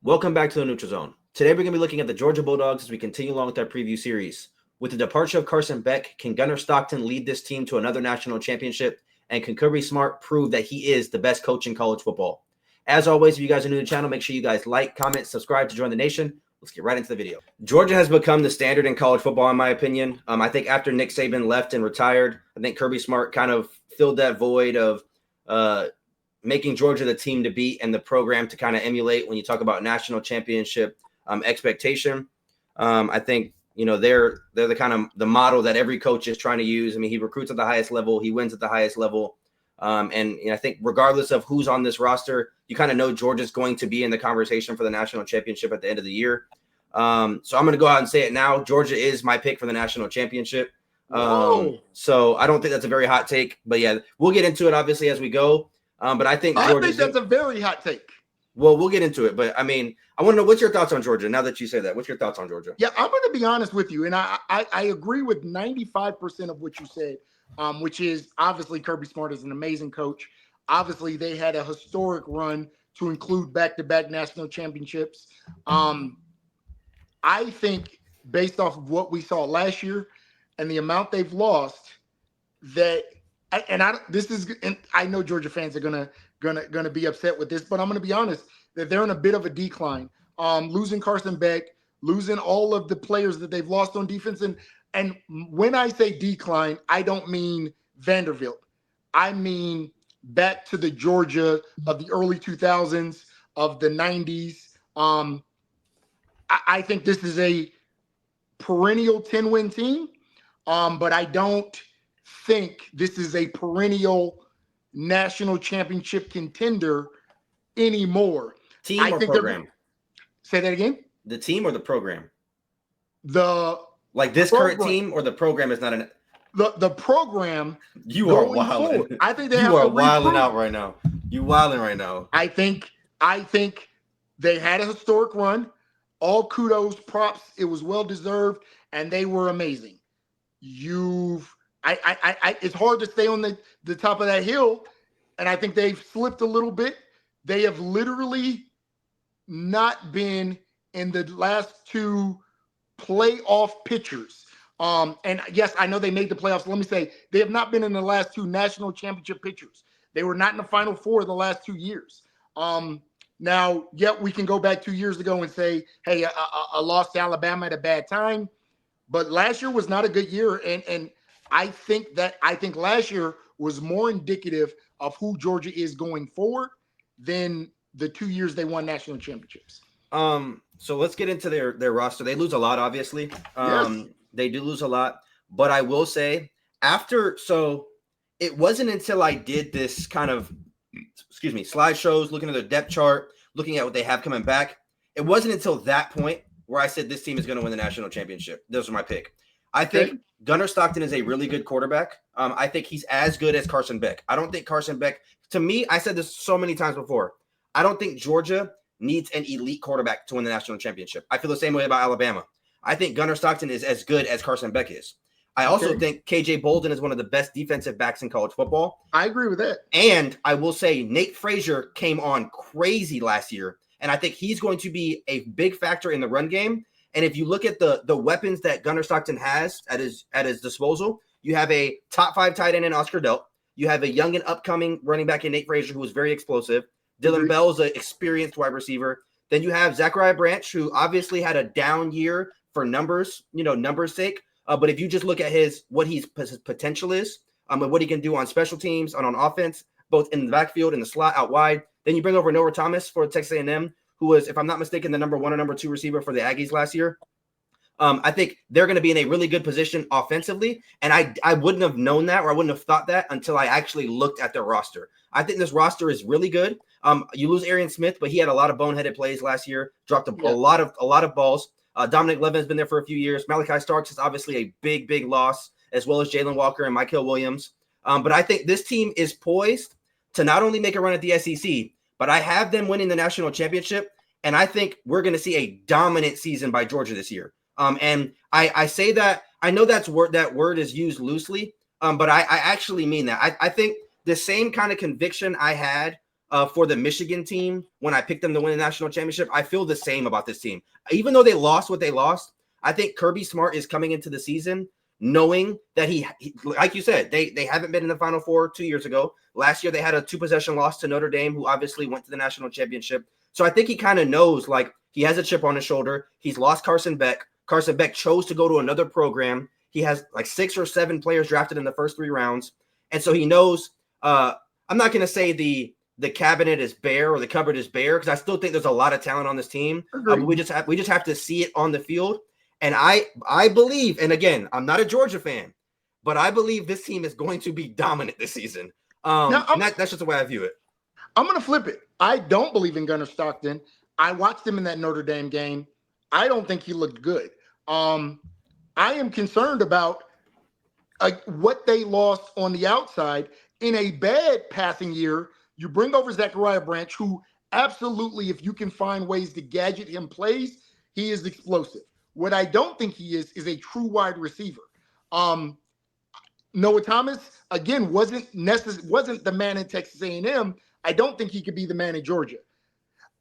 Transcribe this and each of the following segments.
Welcome back to the Neutral Zone. Today we're going to be looking at the Georgia Bulldogs as we continue along with our preview series. With the departure of Carson Beck, can Gunnar Stockton lead this team to another national championship? And can Kirby Smart prove that he is the best coach in college football? As always, if you guys are new to the channel, make sure you guys like, comment, subscribe to join the nation. Let's get right into the video. Georgia has become the standard in college football, in my opinion. I think after Nick Saban left and retired, I think Kirby Smart kind of filled that void of making Georgia the team to beat and the program to kind of emulate when you talk about national championship expectation. I think, they're the kind of the model that every coach is trying to use. I mean, he recruits at the highest level. He wins at the highest level. And I think regardless of who's on this roster, you kind of know Georgia's going to be in the conversation for the national championship at the end of the year. So I'm going to go out and say it now. Georgia is my pick for the national championship. So I don't think that's a very hot take, but yeah, we'll get into it obviously as we go. But I think that's a very hot take. Well, we'll get into it, but I mean, I want to know what's your thoughts on Georgia now that you say that. What's your thoughts on Georgia? Yeah, I'm going to be honest with you, and I agree with 95% of what you said, which is obviously Kirby Smart is an amazing coach. Obviously, they had a historic run to include back-to-back national championships. I think based off of what we saw last year and the amount they've lost, that I know Georgia fans are gonna be upset with this, but I'm gonna be honest that they're in a bit of a decline. Losing Carson Beck, losing all of the players that they've lost on defense, and when I say decline, I don't mean Vanderbilt. I mean back to the Georgia of the early 2000s, of the 90s. I think this is a perennial 10-win team, but I don't think this is a perennial national championship contender anymore. Team or program? Say that again? The team or the program? This current team, or the program is not an the program. You are wilding. I think you are wilding out right now. You wilding right now. I think they had a historic run. All kudos, props. It was well deserved, and they were amazing. It's hard to stay on the top of that hill, and I think they've slipped a little bit. They have literally not been in the last two playoff pictures. And yes, I know they made the playoffs. Let me say, they have not been in the last two national championship pictures. They were not in the Final Four the last 2 years. Now, we can go back 2 years ago and say, hey, a loss to Alabama at a bad time. But last year was not a good year. And I think last year was more indicative of who Georgia is going forward than the 2 years they won national championships. So let's get into their roster. They lose a lot, obviously. Yes. They do lose a lot. But I will say, it wasn't until I did this kind of, slideshows, looking at the depth chart, looking at what they have coming back. It wasn't until that point where I said this team is going to win the national championship. Those are my pick. I think Gunnar Stockton is a really good quarterback. I think he's as good as Carson Beck. I don't think Carson Beck, to me, I said this so many times before, I don't think Georgia needs an elite quarterback to win the national championship. I feel the same way about Alabama. I think Gunnar Stockton is as good as Carson Beck is. I also think KJ Bolden is one of the best defensive backs in college football. I agree with that. And I will say Nate Frazier came on crazy last year, and I think he's going to be a big factor in the run game. And if you look at the weapons that Gunnar Stockton has at his disposal, you have a top 5 tight end in Oscar Delp. You have a young and upcoming running back in Nate Frazier, who is very explosive. Dylan Bell is an experienced wide receiver. Then you have Zachariah Branch, who obviously had a down year for numbers sake. But if you just look at what his potential is, and what he can do on special teams and on offense, both in the backfield and the slot out wide, then you bring over Noah Thomas for Texas A&M, who was, if I'm not mistaken, the number 1 or number 2 receiver for the Aggies last year. I think they're going to be in a really good position offensively, and I wouldn't have known that, or I wouldn't have thought that until I actually looked at their roster. I think this roster is really good. You lose Arian Smith, but he had a lot of boneheaded plays last year, dropped a lot of balls. Dominic Levin has been there for a few years. Malachi Starks is obviously a big loss, as well as Jalen Walker and Michael Williams. But I think this team is poised to not only make a run at the SEC, but I have them winning the national championship. And I think we're going to see a dominant season by Georgia this year. And I say that, I know that word is used loosely, but I actually mean that. I think the same kind of conviction I had for the Michigan team when I picked them to win the national championship, I feel the same about this team. Even though they lost what they lost, I think Kirby Smart is coming into the season knowing that he like you said, they haven't been in the Final Four 2 years ago. Last year, they had a 2-possession loss to Notre Dame, who obviously went to the national championship. So I think he kind of knows, like, he has a chip on his shoulder. He's lost Carson Beck. Carson Beck chose to go to another program. He has like 6 or 7 players drafted in the first 3 rounds. And so he knows, I'm not going to say the cabinet is bare or the cupboard is bare, because I still think there's a lot of talent on this team. But we just have to see it on the field. And I believe, and again, I'm not a Georgia fan, but I believe this team is going to be dominant this season. And that's just the way I view it. I'm going to flip it. I don't believe in Gunnar Stockton. I watched him in that Notre Dame game. I don't think he looked good. I am concerned about what they lost on the outside. In a bad passing year, you bring over Zachariah Branch, who absolutely, if you can find ways to gadget him plays, he is explosive. What I don't think he is a true wide receiver. Noah Thomas, again, wasn't the man in Texas A&M. I don't think he could be the man in Georgia.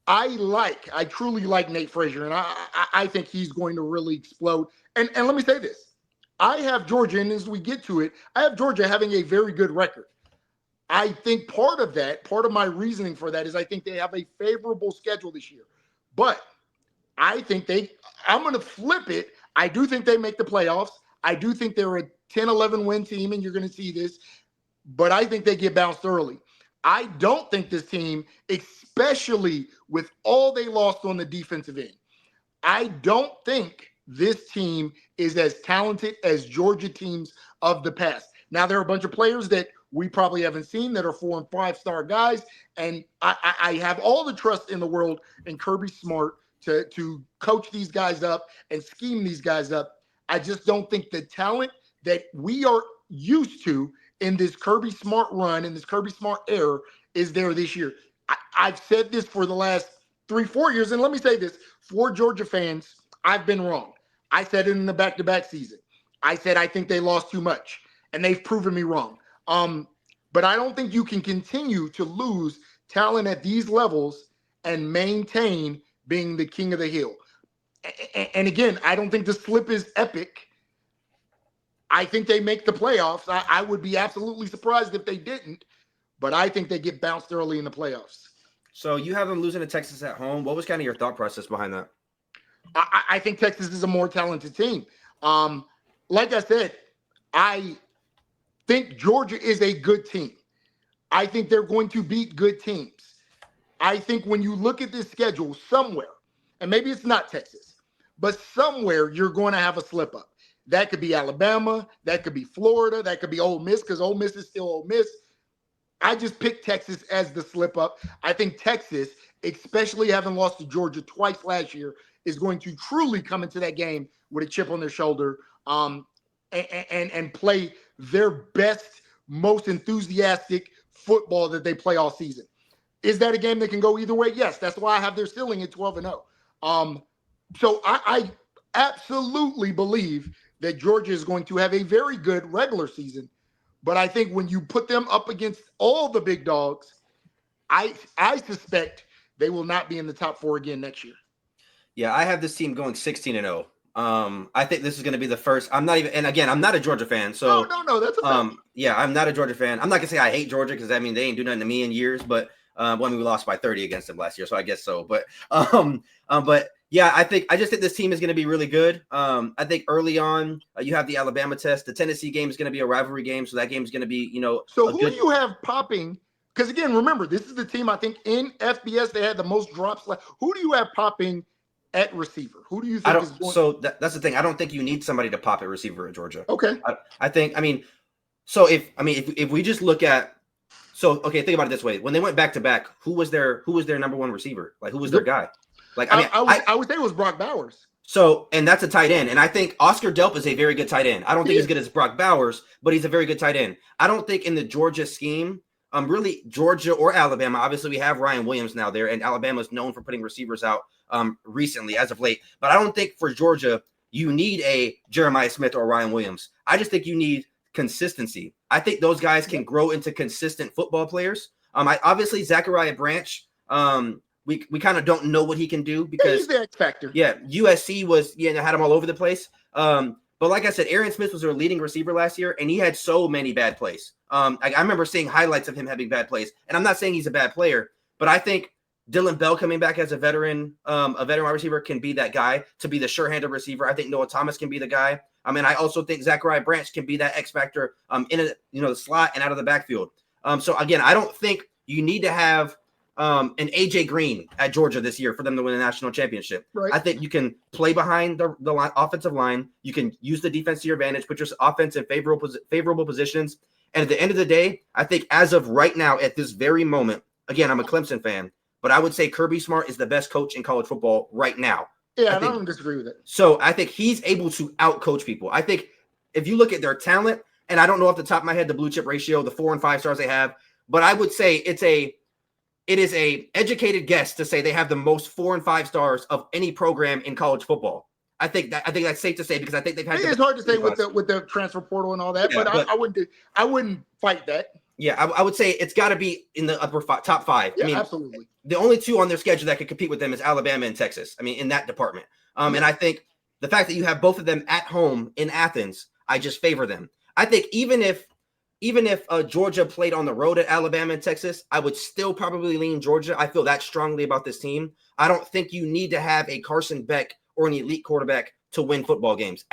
I truly like Nate Frazier, and I think he's going to really explode. And let me say this. I have Georgia, and as we get to it, I have Georgia having a very good record. I think part of my reasoning for that is I think they have a favorable schedule this year. But I think I'm going to flip it. I do think they make the playoffs. I do think they're a 10-11 win team, and you're going to see this. But I think they get bounced early. I don't think this team, especially with all they lost on the defensive end, I don't think this team is as talented as Georgia teams of the past. Now, there are a bunch of players that we probably haven't seen that are 4- and 5-star guys, and I have all the trust in the world in Kirby Smart to coach these guys up and scheme these guys up. I just don't think the talent that we are used to in this Kirby Smart run, in this Kirby Smart era, is there this year. I've said this for the last 3-4 years, and let me say this, for Georgia fans, I've been wrong. I said it in the back-to-back season. I said I think they lost too much, and they've proven me wrong. But I don't think you can continue to lose talent at these levels and maintain being the king of the hill. And again, I don't think the slip is epic. I think they make the playoffs. I would be absolutely surprised if they didn't, but I think they get bounced early in the playoffs. So you have them losing to Texas at home. What was kind of your thought process behind that? I think Texas is a more talented team. Like I said, I think Georgia is a good team. I think they're going to beat good teams. I think when you look at this schedule somewhere, and maybe it's not Texas, but somewhere you're going to have a slip up. That could be Alabama. That could be Florida. That could be Ole Miss, because Ole Miss is still Ole Miss. I just picked Texas as the slip up. I think Texas, especially having lost to Georgia twice last year, is going to truly come into that game with a chip on their shoulder and play their best, most enthusiastic football that they play all season. Is that a game that can go either way? Yes. That's why I have their ceiling at 12-0. So I absolutely believe that Georgia is going to have a very good regular season. But I think when you put them up against all the big dogs, I suspect they will not be in the top 4 again next year. Yeah, I have this team going 16-0. I think this is going to be the first. I'm not even, and again, I'm not a Georgia fan. So no, that's a yeah, I'm not a Georgia fan. I'm not gonna say I hate Georgia, because I mean they ain't do nothing to me in years. But when we lost by 30 against them last year, so I guess so. But yeah, I just think this team is going to be really good. I think early on you have the Alabama test. The Tennessee game is going to be a rivalry game, so that game is going to be, So who do you have popping? Because again, remember, this is the team I think in FBS they had the most drops. Who do you have popping at receiver? Who do you think is going? So that's the thing. I don't think you need somebody to pop at receiver at Georgia. Okay. If we just look at, okay, think about it this way. When they went back to back, who was their number one receiver? Like, who was their guy? Like, I would say it was Brock Bowers. So, and that's a tight end. And I think Oscar Delp is a very good tight end. I don't think he's as good as Brock Bowers, but he's a very good tight end. I don't think in the Georgia scheme, really Georgia or Alabama, obviously we have Ryan Williams now there, and Alabama is known for putting receivers out recently as of late. But I don't think for Georgia, you need a Jeremiah Smith or Ryan Williams. I just think you need consistency. I think those guys can grow into consistent football players. I obviously Zachariah Branch. We kind of don't know what he can do because he's the X factor. Yeah, USC was had him all over the place. But like I said, Aaron Smith was their leading receiver last year, and he had so many bad plays. I remember seeing highlights of him having bad plays, and I'm not saying he's a bad player, but I think Dylan Bell coming back as a veteran wide receiver can be that guy to be the sure-handed receiver. I think Noah Thomas can be the guy. I mean, I also think Zachariah Branch can be that X factor in the slot and out of the backfield. So again, I don't think you need to have an AJ Green at Georgia this year for them to win a national championship. Right. I think you can play behind the offensive line. You can use the defense to your advantage, put your offense in favorable positions. And at the end of the day, I think as of right now, at this very moment, again, I'm a Clemson fan, but I would say Kirby Smart is the best coach in college football right now. Yeah, I don't disagree with it. So I think he's able to out-coach people. I think if you look at their talent, and I don't know off the top of my head the blue chip ratio, the 4 and 5 stars they have, but I would say it is a educated guess to say they have the most 4 and 5 stars of any program in college football. I think that's safe to say because I think they've had. It's hard to say with the transfer portal and all that, but I wouldn't fight that. Yeah, I would say it's got to be in the top 5. Yeah, I mean, absolutely. The only 2 on their schedule that could compete with them is Alabama and Texas. I mean, in that department. And I think the fact that you have both of them at home in Athens, I just favor them. I think even if Georgia played on the road at Alabama and Texas, I would still probably lean Georgia. I feel that strongly about this team. I don't think you need to have a Carson Beck or an elite quarterback to win football games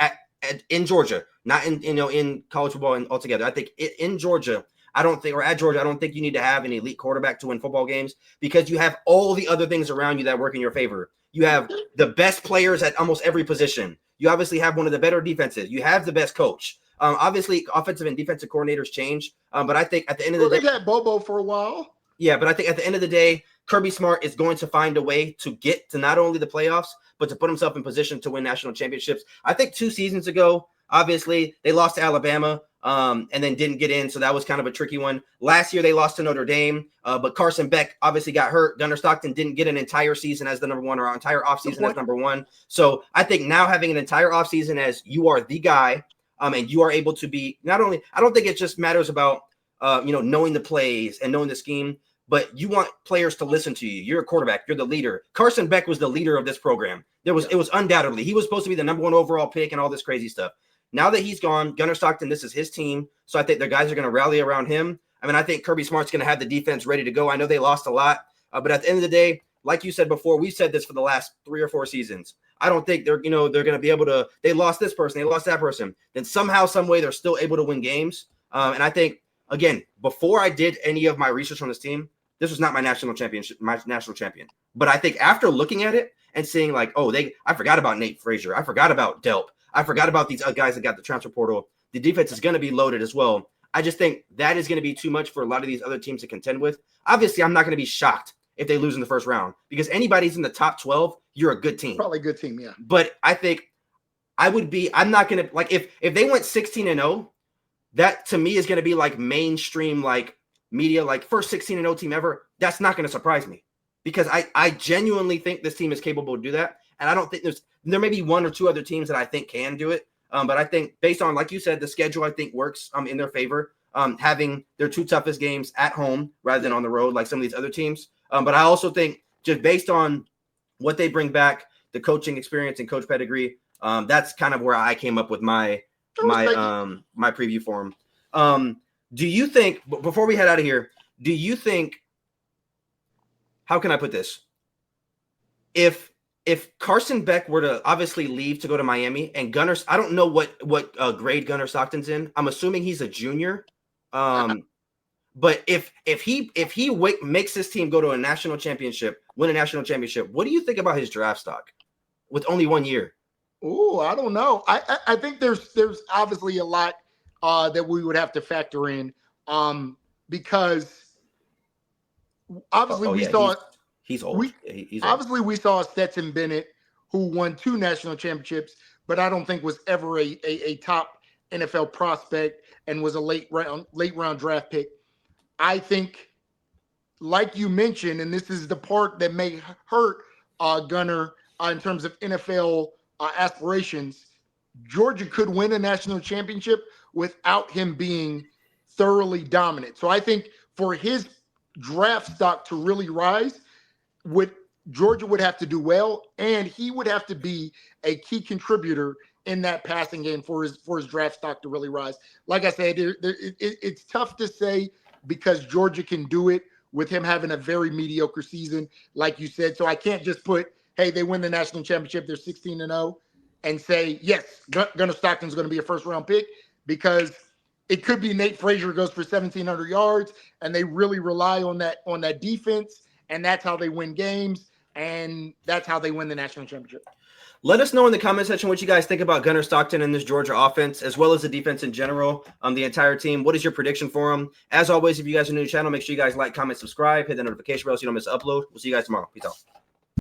in Georgia, not in college football and altogether. I think in Georgia, I don't think you need to have an elite quarterback to win football games because you have all the other things around you that work in your favor. You have the best players at almost every position. You obviously have one of the better defenses. You have the best coach. Obviously, offensive and defensive coordinators change, but I think at the end of the day, they had Bobo for a while. Yeah, but I think at the end of the day, Kirby Smart is going to find a way to get to not only the playoffs, but to put himself in position to win national championships. I think 2 seasons ago, obviously, they lost to Alabama and then didn't get in, so that was kind of a tricky one. Last year, they lost to Notre Dame, but Carson Beck obviously got hurt. Gunnar Stockton didn't get an entire season as the number 1 or an entire offseason as number 1. So I think now having an entire offseason as you are the guy, and you are able to be not only – I don't think it just matters about knowing the plays and knowing the scheme, but you want players to listen to you. You're a quarterback. You're the leader. Carson Beck was the leader of this program. It was undoubtedly. He was supposed to be the number 1 overall pick and all this crazy stuff. Now that he's gone, Gunnar Stockton, this is his team. So I think the guys are going to rally around him. I mean, I think Kirby Smart's going to have the defense ready to go. I know they lost a lot, but at the end of the day, like you said before, we've said this for the last 3 or 4 seasons. I don't think they're going to be able to. They lost this person, they lost that person. Then somehow, some way, they're still able to win games. And I think, again, before I did any of my research on this team, this was not my national champion. But I think after looking at it and seeing like, I forgot about Nate Frazier, I forgot about Delp, I forgot about these guys that got the transfer portal. The defense is going to be loaded as well. I just think that is going to be too much for a lot of these other teams to contend with. Obviously, I'm not going to be shocked if they lose in the first round because anybody's in the top 12, you're a good team. Probably a good team, yeah. But I think I'm not going to – like if they went 16-0, that to me is going to be like mainstream like media, like first 16-0 team ever. That's not going to surprise me because I genuinely think this team is capable to do that. And I don't think there may be 1 or 2 other teams that I think can do it. But I think based on, like you said, the schedule, I think works in their favor, having their 2 toughest games at home rather than on the road like some of these other teams. But I also think just based on what they bring back, the coaching experience and coach pedigree, that's kind of where I came up with my preview for them. Do you think, before we head out of here, how can I put this? If Carson Beck were to obviously leave to go to Miami and Gunnar, I don't know what grade Gunnar Stockton's in. I'm assuming he's a junior. But if he makes this team go to a national championship, win a national championship, what do you think about his draft stock with only 1 year? Oh, I don't know. I think there's obviously a lot that we would have to factor in because obviously we saw he's old. Obviously we saw Stetson Bennett who won 2 national championships, but I don't think was ever a top NFL prospect and was a late round draft pick. I think, like you mentioned, and this is the part that may hurt Gunnar in terms of NFL aspirations, Georgia could win a national championship without him being thoroughly dominant. So I think for his draft stock to really rise, Georgia would have to do well, and he would have to be a key contributor in that passing game for his draft stock to really rise. Like I said, it's tough to say because Georgia can do it with him having a very mediocre season, like you said. So I can't just put, hey, they win the national championship, they're 16-0, and say, yes, Gunnar Stockton's going to be a first-round pick, because it could be Nate Frazier goes for 1,700 yards, and they really rely on that defense, and that's how they win games, and that's how they win the national championship. Let us know in the comment section what you guys think about Gunnar Stockton and this Georgia offense, as well as the defense in general, the entire team. What is your prediction for them? As always, if you guys are new to the channel, make sure you guys like, comment, subscribe, hit the notification bell so you don't miss an upload. We'll see you guys tomorrow. Peace out.